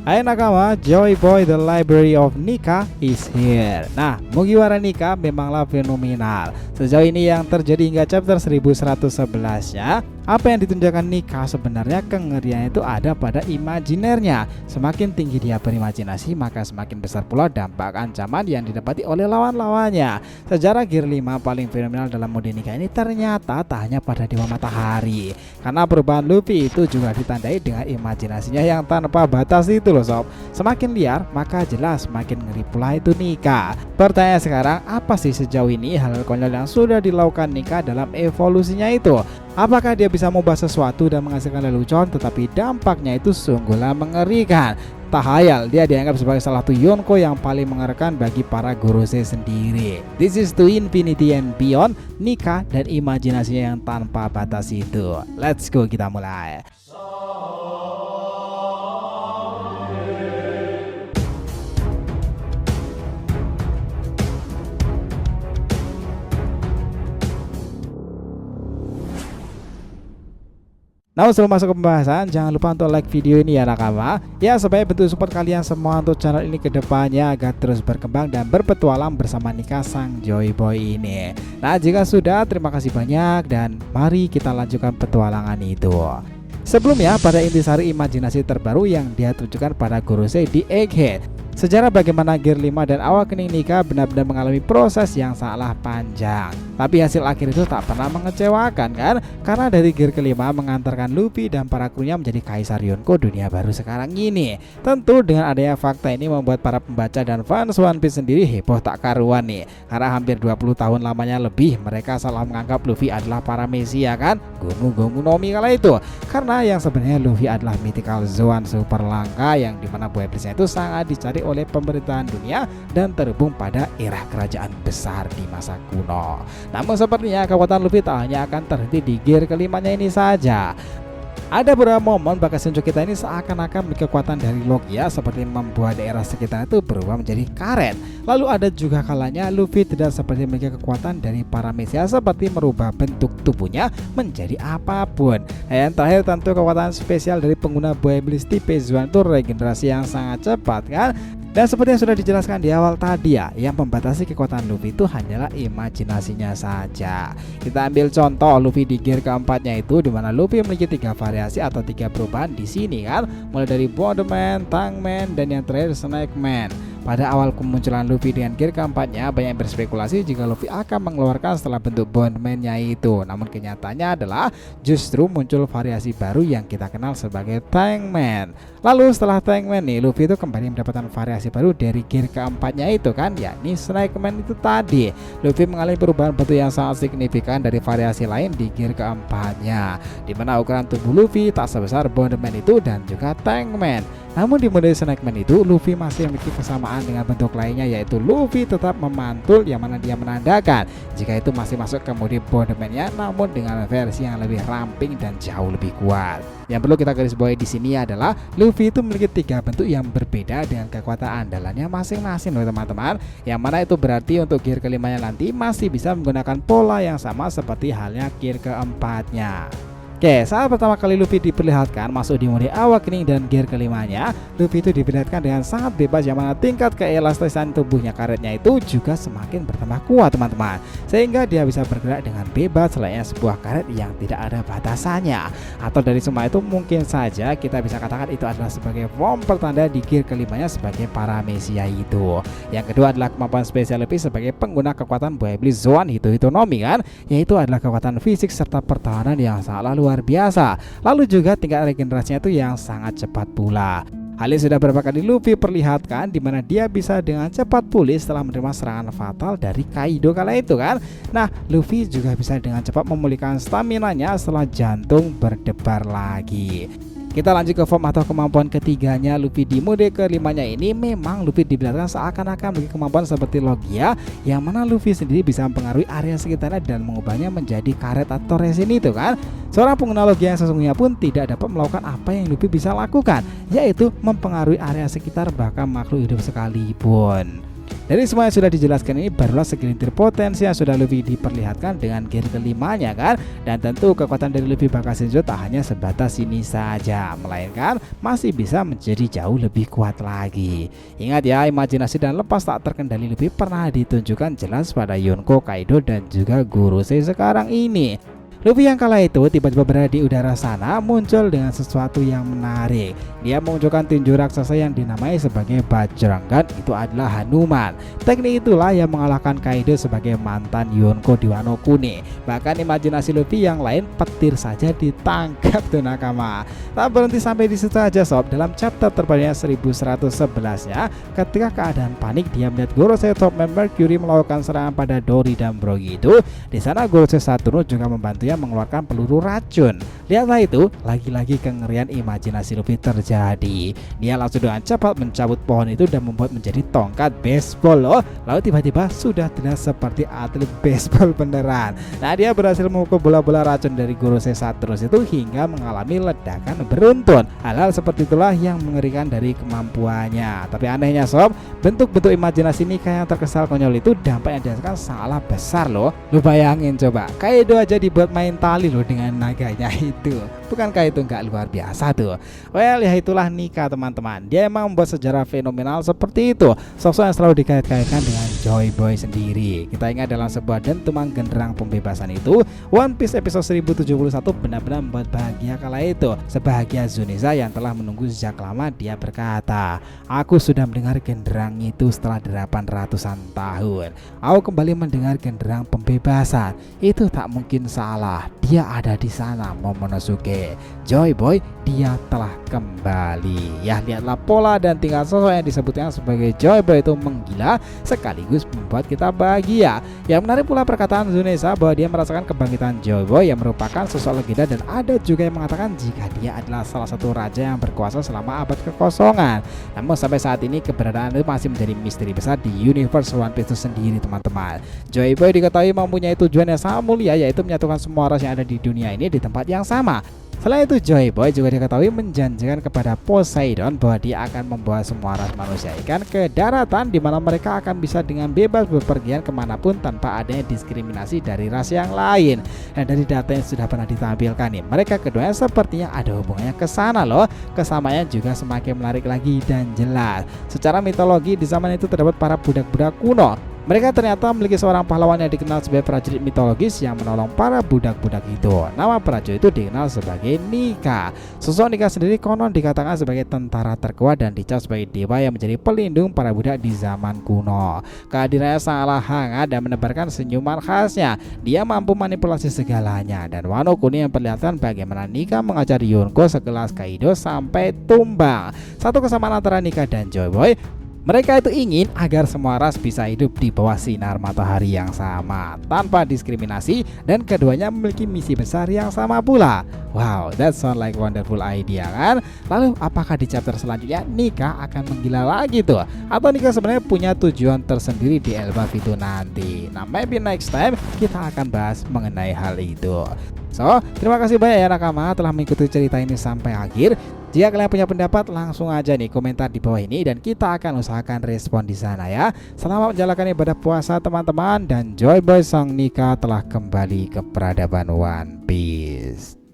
Hai nakama, Joy Boy The Library of Nika is here. Nah, Mugiwara Nika memanglah fenomenal. Sejauh ini yang terjadi hingga chapter 1111-nya, apa yang ditunjukkan Nika sebenarnya kengerian itu ada pada imajinernya. Semakin tinggi dia berimajinasi, maka semakin besar pula dampak ancaman yang didapati oleh lawan-lawannya. Sejarah Gear 5 paling fenomenal dalam mode Nika ini ternyata tak hanya pada Dewa Matahari, karena perubahan Luffy itu juga ditandai dengan imajinasinya yang tanpa batas itu loh sob. Semakin liar maka jelas semakin ngeri pula itu Nika. Pertanyaan sekarang, apa sih sejauh ini hal konyol yang sudah dilakukan Nika dalam evolusinya itu? Apakah dia bisa mengubah sesuatu dan menghasilkan lelucon, tetapi dampaknya itu sungguhlah mengerikan. Tak hayal dia dianggap sebagai salah satu Yonko yang paling mengerikan bagi para Gorosei sendiri. This is to infinity and beyond, Nika dan imajinasinya yang tanpa batas itu. Let's go, kita mulai. Nah, sebelum masuk ke pembahasan, jangan lupa untuk like video ini ya nakama, ya supaya bentuk support kalian semua untuk channel ini ke depannya agar terus berkembang dan berpetualang bersama Nika sang Joy Boy ini. Nah, jika sudah, terima kasih banyak dan mari kita lanjutkan petualangan itu. Sebelumnya, pada intisari imajinasi terbaru yang dia tunjukkan pada Gorosei di Egghead, sejarah bagaimana Gear 5 dan Awakening Nika benar-benar mengalami proses yang sangatlah panjang. Tapi hasil akhir itu tak pernah mengecewakan kan? Karena dari Gear kelima mengantarkan Luffy dan para krunya menjadi Kaisar Yonko dunia baru sekarang ini. Tentu dengan adanya fakta ini membuat para pembaca dan fans One Piece sendiri heboh tak karuan nih. Karena hampir 20 tahun lamanya lebih mereka salah menganggap Luffy adalah para Mesia kan? Gomu no Mi kala itu. Karena yang sebenarnya Luffy adalah mythical Zoan super langka yang dimana buah iblisnya itu sangat dicari oleh pemerintahan dunia dan terhubung pada era kerajaan besar di masa kuno. Namun sepertinya kekuatan Luffy tak hanya akan terhenti di gear kelimanya ini saja. Ada beberapa momen bakat Senju kita ini seakan-akan memiliki kekuatan dari Logia, seperti membuat daerah sekitar itu berubah menjadi karet. Lalu ada juga kalanya Luffy tidak seperti memiliki kekuatan dari para Mesia, seperti merubah bentuk tubuhnya menjadi apapun. Dan terakhir tentu kekuatan spesial dari pengguna buah iblis tipe Zoan itu regenerasi yang sangat cepat kan. Dan seperti yang sudah dijelaskan di awal tadi ya, yang membatasi kekuatan Luffy itu hanyalah imajinasinya saja. Kita ambil contoh Luffy di gear keempatnya itu, dimana Luffy memiliki 3 variasi atau 3 perubahan di sini kan, mulai dari Bondman, Tangman, dan yang terakhir Snake Man. Pada awal kemunculan Luffy dengan gear keempatnya, banyak yang berspekulasi jika Luffy akan mengeluarkan setelah bentuk Bondman-nya itu. Namun kenyataannya adalah justru muncul variasi baru yang kita kenal sebagai Tangman. Lalu setelah Tangman nih, Luffy itu kembali mendapatkan variasi baru dari gear keempatnya itu kan, yakni Snake Man itu tadi. Luffy mengalami perubahan bentuk yang sangat signifikan dari variasi lain di gear keempatnya, dimana ukuran tubuh Luffy tak sebesar Bondman itu dan juga Tangman. Namun di mode Snake Man itu Luffy masih memiliki kesamaan dengan bentuk lainnya, yaitu Luffy tetap memantul, yang mana dia menandakan jika itu masih masuk ke mode Bondman-nya, namun dengan versi yang lebih ramping dan jauh lebih kuat. Yang perlu kita garis bawahi di sini adalah Luffy itu memiliki 3 bentuk yang berbeda dengan kekuatan andalannya masing-masing loh teman-teman. Yang mana itu berarti untuk gear kelimanya nanti masih bisa menggunakan pola yang sama seperti halnya gear keempatnya. Oke, saat pertama kali Luffy diperlihatkan masuk di mode Awakening dan gear kelimanya, Luffy itu diperlihatkan dengan sangat bebas, yang mana tingkat keelastisan tubuhnya karetnya itu juga semakin bertambah kuat teman-teman, sehingga dia bisa bergerak dengan bebas layaknya sebuah karet yang tidak ada batasannya. Atau dari semua itu mungkin saja kita bisa katakan itu adalah sebagai form pertanda di gear kelimanya sebagai para Mesia itu. Yang kedua adalah kemampuan spesial Luffy sebagai pengguna kekuatan buah iblis Zoan Hito-Hitonomi kan, yaitu adalah kekuatan fisik serta pertahanan yang sangat luar biasa. Lalu juga tingkat regenerasinya itu yang sangat cepat pula. Hal ini sudah beberapa kali Luffy perlihatkan, di mana dia bisa dengan cepat pulih setelah menerima serangan fatal dari Kaido kala itu kan. Nah, Luffy juga bisa dengan cepat memulihkan stamina-nya setelah jantung berdebar lagi. Kita lanjut ke form atau kemampuan ketiganya Luffy di mode kelimanya ini. Memang Luffy dibilangkan seakan-akan memiliki kemampuan seperti Logia, yang mana Luffy sendiri bisa mempengaruhi area sekitarnya dan mengubahnya menjadi karet atau resin itu kan. Seorang pengguna Logia yang sesungguhnya pun tidak dapat melakukan apa yang Luffy bisa lakukan, yaitu mempengaruhi area sekitar bahkan makhluk hidup sekalipun. Dari semua yang sudah dijelaskan ini, barulah segelintir potensi yang sudah Luffy diperlihatkan dengan gear kelimanya kan. Dan tentu kekuatan dari Luffy Bakashenjo tak hanya sebatas ini saja, melainkan masih bisa menjadi jauh lebih kuat lagi. Ingat ya, imajinasi dan lepas tak terkendali Luffy pernah ditunjukkan jelas pada Yonko, Kaido dan juga Gorosei sekarang ini. Luffy yang kala itu tiba-tiba berada di udara sana muncul dengan sesuatu yang menarik. Dia menunjukkan tinju raksasa yang dinamai sebagai Bajrangan, itu adalah Hanuman. Teknik itulah yang mengalahkan Kaido sebagai mantan Yonko di Wano Kuni. Bahkan imajinasi Luffy yang lain petir saja ditangkap tuh nakama. Tak berhenti sampai di situ aja sob. Dalam chapter terbarunya 1111-nya, ketika keadaan panik dia melihat Gorosei Topman Mercury melakukan serangan pada Dory dan Brogy itu. Di sana Gorosei Saturno juga membantunya mengeluarkan peluru racun. Lihatlah itu, lagi-lagi kengerian imajinasi Luffy terjadi. Dia langsung dengan cepat mencabut pohon itu dan membuat menjadi tongkat baseball loh. Lalu tiba-tiba sudah terlihat seperti atlet baseball beneran. Nah, dia berhasil memukul bola-bola racun dari Gorosei Saturno itu hingga mengalami ledakan beruntun. Hal-hal seperti itulah yang mengerikan dari kemampuannya. Tapi anehnya sob, bentuk-bentuk imajinasi Nika yang terkesan konyol itu dampak yang dirasakan sangatlah besar loh. Lu bayangin coba, Kaido aja dibuat main tali loh dengan naganya itu. Bukankah itu nggak luar biasa tuh? Well, ya itulah Nika teman-teman. Dia emang membuat sejarah fenomenal seperti itu. Sosok yang selalu dikait-kaitkan dengan Joy Boy sendiri. Kita ingat dalam sebuah dentuman genderang pembebasan itu, One Piece episode 1071 benar-benar membuat bahagia kala itu. Sebahagia Zuniza yang telah menunggu sejak lama. Dia berkata, aku sudah mendengar genderang itu setelah 800-an tahun. Aku kembali mendengar genderang pembebasan. Itu tak mungkin salah. Dia ada di sana, Momonosuke. Joy Boy, dia telah kembali. Ya, lihatlah pola dan tingkah sosok yang disebutnya sebagai Joy Boy itu menggila sekaligus membuat kita bahagia. Yang menarik pula perkataan Zuneza bahwa dia merasakan kebangkitan Joy Boy yang merupakan sosok legenda, dan ada juga yang mengatakan jika dia adalah salah satu raja yang berkuasa selama abad kekosongan. Namun sampai saat ini keberadaan itu masih menjadi misteri besar di universe One Piece itu sendiri teman-teman. Joy Boy diketahui mempunyai tujuan yang sangat mulia, yaitu menyatukan semua ras yang ada di dunia ini di tempat yang sama. Selain itu, Joy Boy juga diketahui menjanjikan kepada Poseidon bahwa dia akan membawa semua ras manusia ikan ke daratan, di mana mereka akan bisa dengan bebas bepergian kemanapun tanpa adanya diskriminasi dari ras yang lain. Dan dari data yang sudah pernah ditampilkan nih, mereka keduanya sepertinya ada hubungannya ke sana loh. Kesamaannya juga semakin menarik lagi dan jelas. Secara mitologi di zaman itu terdapat para budak-budak kuno. Mereka ternyata memiliki seorang pahlawan yang dikenal sebagai prajurit mitologis yang menolong para budak-budak itu. Nama prajurit itu dikenal sebagai Nika. Sosok Nika sendiri konon dikatakan sebagai tentara terkuat dan dicap sebagai dewa yang menjadi pelindung para budak di zaman kuno. Kehadirannya sangatlah hangat dan menebarkan senyuman khasnya. Dia mampu manipulasi segalanya, dan Wano Kuni yang memperlihatkan bagaimana Nika mengajari Yonko sekelas Kaido sampai tumbang. Satu kesamaan antara Nika dan Joy Boy, mereka itu ingin agar semua ras bisa hidup di bawah sinar matahari yang sama tanpa diskriminasi, dan keduanya memiliki misi besar yang sama pula. Wow, that sound like wonderful idea kan? Lalu apakah di chapter selanjutnya Nika akan menggila lagi tuh? Atau Nika sebenarnya punya tujuan tersendiri di Elbaf itu nanti? Nah, maybe next time kita akan bahas mengenai hal itu. So, terima kasih banyak ya nakama telah mengikuti cerita ini sampai akhir. Jika kalian punya pendapat, langsung aja nih komentar di bawah ini dan kita akan usahakan respon di sana ya. Selamat menjalankan ibadah puasa teman-teman, dan Joy Boy Sang Nika telah kembali ke peradaban One Piece.